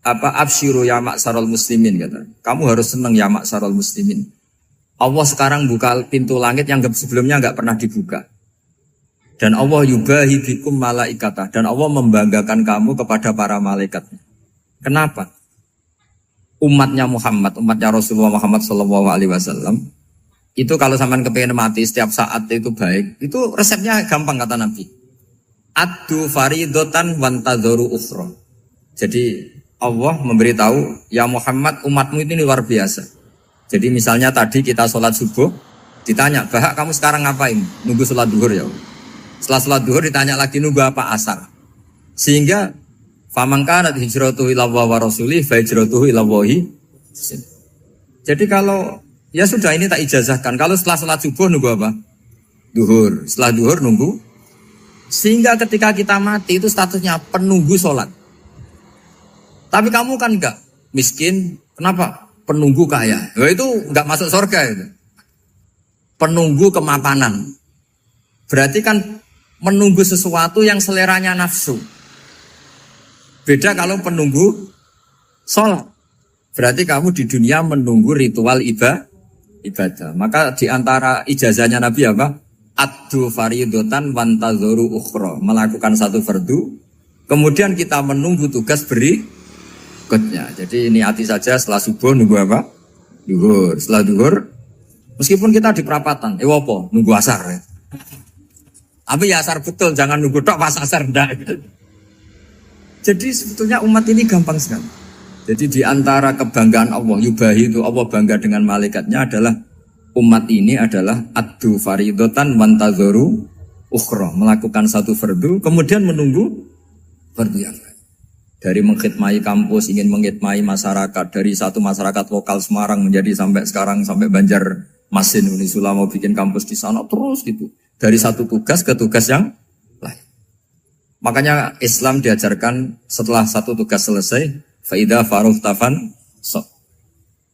absyiru ya ma'syaral muslimin kata. Kamu harus senang ya ma'syaral muslimin. Allah sekarang buka pintu langit yang sebelumnya enggak pernah dibuka. Dan Allah yubahi bikum malaikatah, dan Allah membanggakan kamu kepada para malaikat. Kenapa? Umatnya Muhammad, umatnya Rasulullah Muhammad SAW, itu kalau sampean kepengen mati setiap saat itu baik, itu resepnya gampang kata Nabi. Addu faridotan wantadzoru ukhra. Jadi Allah memberitahu, ya Muhammad, umatmu ini luar biasa. Jadi misalnya tadi kita sholat subuh, ditanya, Bahak kamu sekarang ngapain? Nunggu sholat duhur ya. Setelah sholat duhur ditanya lagi nunggu apa asar. Sehingga faman kanat hijratuhu ila Allah wa rasulih fa hijratuhu ila Allah. Jadi kalau ya sudah ini tak ijazahkan. Kalau setelah sholat subuh nunggu apa? Duhur. Setelah duhur nunggu. Sehingga ketika kita mati itu statusnya penunggu sholat. Tapi kamu kan enggak miskin. Kenapa? Penunggu kaya. Ya itu enggak masuk surga itu. Penunggu kemapanan. Berarti kan menunggu sesuatu yang seleranya nafsu. Beda kalau penunggu sholat. Berarti kamu di dunia menunggu ritual ibadah. Maka di antara ijazahnya Nabi apa? Addu faridotan wantadzoru ukhra. Melakukan satu fardu. Kemudian kita menunggu tugas berikutnya. Jadi niati saja setelah subuh nunggu apa? Duhur. Setelah duhur, meskipun kita di perapatan, apa? Nunggu asar ya. Tapi ya asar betul, jangan nunggu tok pas asar ndak. Jadi sebetulnya umat ini gampang sekali. Jadi di antara kebanggaan Allah, yubahi itu Allah bangga dengan malaikatnya adalah umat ini adalah addu faridotan wantadzoru ukhra, melakukan satu fardu kemudian menunggu fardu yang lain. Dari mengkhidmati kampus, ingin mengkhidmati masyarakat, dari satu masyarakat lokal Semarang menjadi sampai sekarang sampai Banjarmasin, Unisula mau bikin kampus di sana terus gitu. Dari satu tugas ke tugas yang lain. Makanya Islam diajarkan setelah satu tugas selesai, faida faruhtafan sok.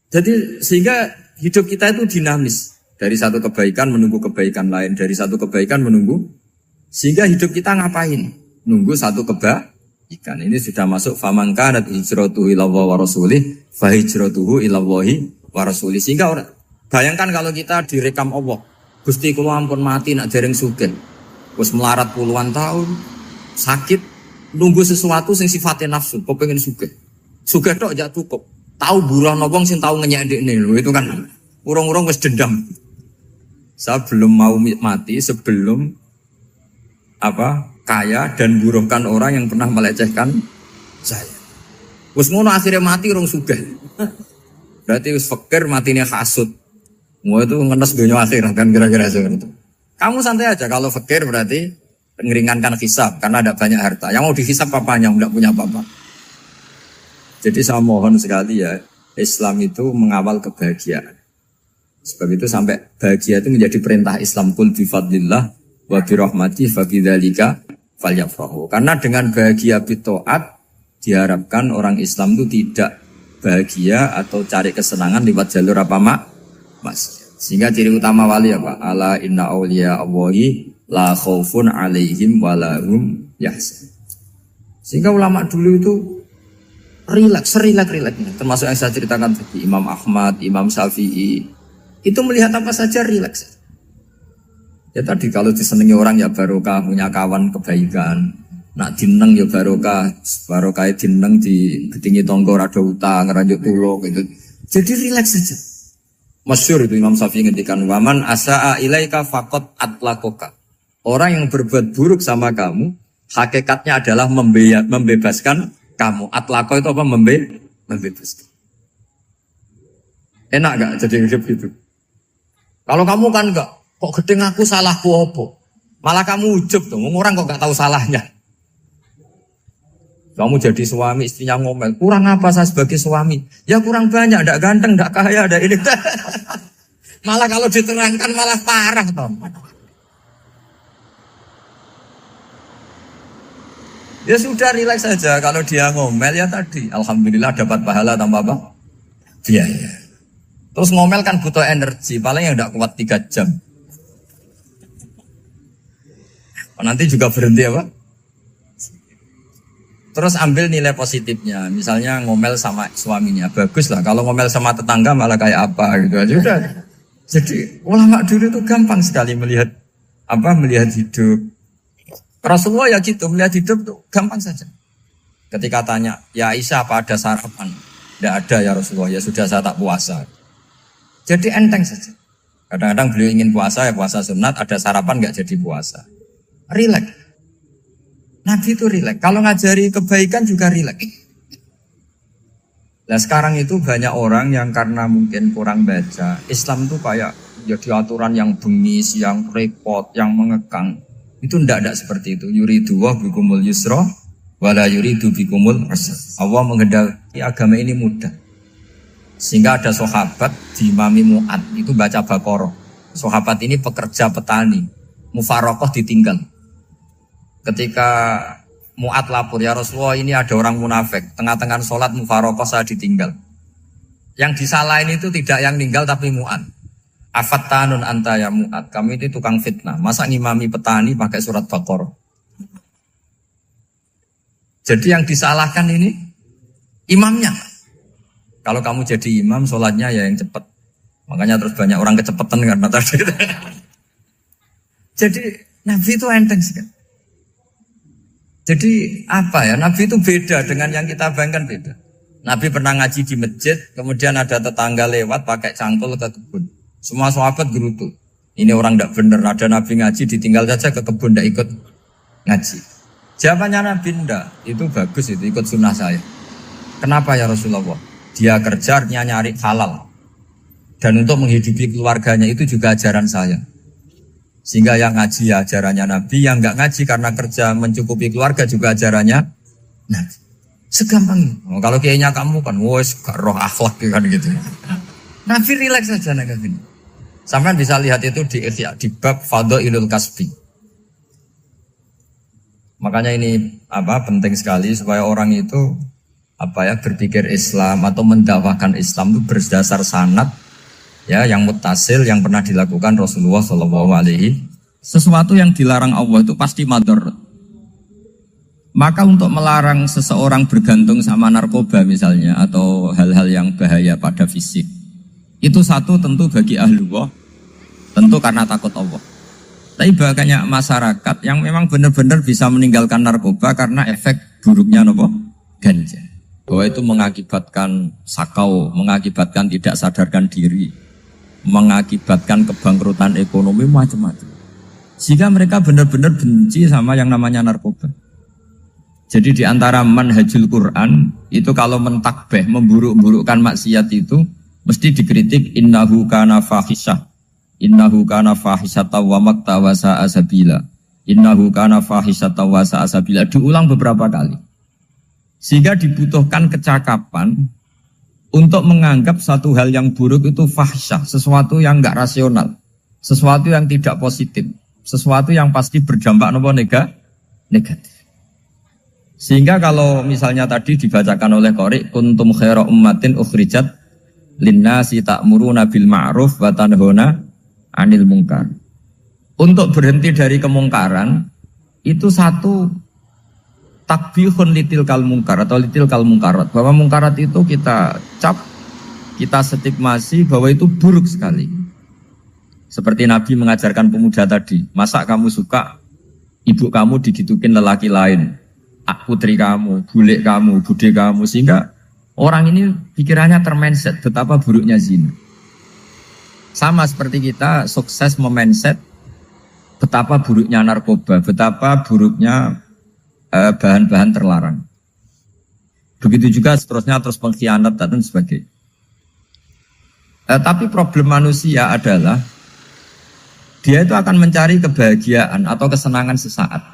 Jadi sehingga hidup kita itu dinamis. Dari satu kebaikan menunggu kebaikan lain, dari satu kebaikan menunggu. Sehingga hidup kita ngapain? Nunggu satu kebaikan. Ini sudah masuk faman kanat hijratuhu ila Allah wa rasulih fa hijratuhu ila Allah wa rasulih. Sehingga bayangkan kalau kita direkam Allah. Gusti kula ampun mati nak dereng sugih. Wis melarat puluhan tahun, sakit, nunggu sesuatu sing sifatnya nafsu, kepengin sugih. Sugih tok jak cukup. Tahu buruhna wong sing tahu ngenyek ndekne lho, itu kan urung-urung wis dendam. Saya belum mau mati sebelum kaya dan buruhkan orang yang pernah melecehkan saya. Wis ngono akhirnya mati urung sugih. Berarti wis fakir matine hasud. Mau itu ngenes dunia akhirat kan kira-kira seperti itu. Kamu santai aja kalau fakir berarti meringankan hisab karena ada banyak harta. Yang mau dihisab papanya enggak punya apa-apa. Jadi saya mohon sekali ya, Islam itu mengawal kebahagiaan. Sebab itu sampai bahagia itu menjadi perintah Islam, qul bi fadlillah wa bi rahmati fa bidzalika falyafrahu. Karena dengan bahagia bi taat diharapkan orang Islam itu tidak bahagia atau cari kesenangan lewat jalur apa Mas. Sehingga ciri utama wali apa? Ala inna awliya Allahi la khaufun alaihim wa lahum yahzanun. Sehingga ulama dulu itu rileks-rileksnya. Termasuk yang saya ceritakan tadi, Imam Ahmad, Imam Syafi'i. Itu melihat apa saja rileks. Ya tadi kalau disenangi orang ya barokah, punya kawan kebaikan. Nak dineng ya barokah dineng di gedingi tonggo rada utang, ngeranjuk tulung gitu. Jadi rileks saja. Masyhur itu Imam Syafi'i ngendikan waman asaa ilaika faqat atlakoka. Orang yang berbuat buruk sama kamu hakikatnya adalah membebaskan kamu. Atlako itu apa? Membebaskan. Enak gak jadi hidup itu? Kalau kamu kan enggak, kok gedeng aku salahku apa? Malah kamu ujub dong, orang kok gak tahu salahnya. Kamu jadi suami, istrinya ngomel, kurang apa saya sebagai suami? Ya kurang banyak, enggak ganteng, enggak kaya, enggak ini. Malah kalau diterangkan malah parah toh. Ya sudah rileks saja, kalau dia ngomel ya tadi, alhamdulillah dapat pahala tanpa apa? Biaya. Terus ngomel kan butuh energi, paling yang enggak kuat 3 jam. Nanti juga berhenti apa? Terus ambil nilai positifnya, misalnya ngomel sama suaminya, bagus lah. Kalau ngomel sama tetangga malah kayak apa gitu aja udah. Jadi ulama dulu itu gampang sekali melihat hidup. Rasulullah ya gitu, melihat hidup tuh gampang saja. Ketika tanya, ya Aisyah apa ada sarapan? Tidak ada ya Rasulullah, ya sudah saya tak puasa. Jadi enteng saja. Kadang-kadang beliau ingin puasa, ya puasa sunat, ada sarapan nggak jadi puasa. Rileks. Nabi itu rileks. Kalau ngajari kebaikan juga rileks. Nah sekarang itu banyak orang yang karena mungkin kurang baca. Islam itu kayak jadi aturan yang bengis, yang repot, yang mengekang. Itu tidak seperti itu. Yuridu wa bikumul yusra wala yuridu bikumul usra. Allah menghendaki agama ini mudah. Sehingga ada sahabat di Imami Mu'ad itu baca Baqarah. Sahabat ini pekerja petani. Mufarokoh ditinggal. Ketika Mu'ad lapor, ya Rasulullah ini ada orang munafik. Tengah-tengah sholat mufarokoh saya ditinggal. Yang disalahin itu tidak yang ninggal tapi Mu'ad. Afattanun anta ya Mu'ad. Kami itu tukang fitnah. Masa ngimami petani pakai surat Baqarah? Jadi yang disalahkan ini imamnya. Kalau kamu jadi imam, sholatnya ya yang cepat. Makanya terus banyak orang kecepatan karena tadi. Jadi Nabi itu enteng sekali. Jadi apa ya, Nabi itu beda dengan yang kita bayangkan beda. Nabi pernah ngaji di masjid, kemudian ada tetangga lewat pakai cangkul ke kebun. Semua sahabat gerutu. Ini orang tidak benar, ada Nabi ngaji ditinggal saja ke kebun, tidak ikut ngaji. Jawabannya Nabi tidak, itu bagus, itu ikut sunnah saya. Kenapa ya Rasulullah? Dia kerjanya nyari halal. Dan untuk menghidupi keluarganya itu juga ajaran saya. Sehingga yang ngaji ya ajarannya Nabi, yang enggak ngaji karena kerja mencukupi keluarga juga ajarannya Nabi. Segampang itu. Oh, kalau kayaknya kamu kan, wes gak roh akhlak kan gitu. Nabi rileks saja kayak gini. Sampai bisa lihat itu di Ihya, di bab Fadhailul Kasbi. Makanya ini penting sekali supaya orang itu berpikir Islam atau mendakwahkan Islam itu berdasar sanad. Ya, yang muttasil yang pernah dilakukan Rasulullah SAW. Sesuatu yang dilarang Allah itu pasti madhar. Maka untuk melarang seseorang bergantung sama narkoba misalnya atau hal-hal yang bahaya pada fisik, itu satu tentu bagi ahlullah, tentu karena takut Allah. Tapi banyak masyarakat yang memang benar-benar bisa meninggalkan narkoba karena efek buruknya ganja. Bahwa itu mengakibatkan sakau, mengakibatkan tidak sadarkan diri, mengakibatkan kebangkrutan ekonomi macam-macam. Sehingga mereka benar-benar benci sama yang namanya narkoba. Jadi di antara manhajul Quran itu kalau mentakbih, memburuk-burukkan maksiat itu mesti dikritik innahu kana fahisyah. Innahu kana fahisyata wa maqta wa sa'a sabila. Innahu kana fahisyata wa sa'a sabila. Diulang beberapa kali. Sehingga dibutuhkan kecakapan untuk menganggap satu hal yang buruk itu fahsyah, sesuatu yang enggak rasional, sesuatu yang tidak positif, sesuatu yang pasti berdampak negatif. Sehingga kalau misalnya tadi dibacakan oleh Qori, kuntum khaira ummatin ukhrijat linnasi ta'muruna bil ma'ruf wa tanhauna 'anil munkar. Untuk berhenti dari kemungkaran itu satu takbihun litilkal munkar atau litilkal munkarat, bahwa munkarat itu kita cap, kita stigmasi bahwa itu buruk sekali. Seperti Nabi mengajarkan pemuda tadi, masa kamu suka ibu kamu digitukin lelaki lain, putri kamu, bule kamu, bude kamu, sehingga orang ini pikirannya termindset betapa buruknya zina. Sama seperti kita sukses memindset betapa buruknya narkoba, betapa buruknya bahan-bahan terlarang. Begitu juga seterusnya, terus pengkhianat dan sebagainya. Tapi problem manusia adalah dia itu akan mencari kebahagiaan atau kesenangan sesaat.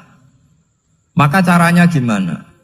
Maka caranya gimana?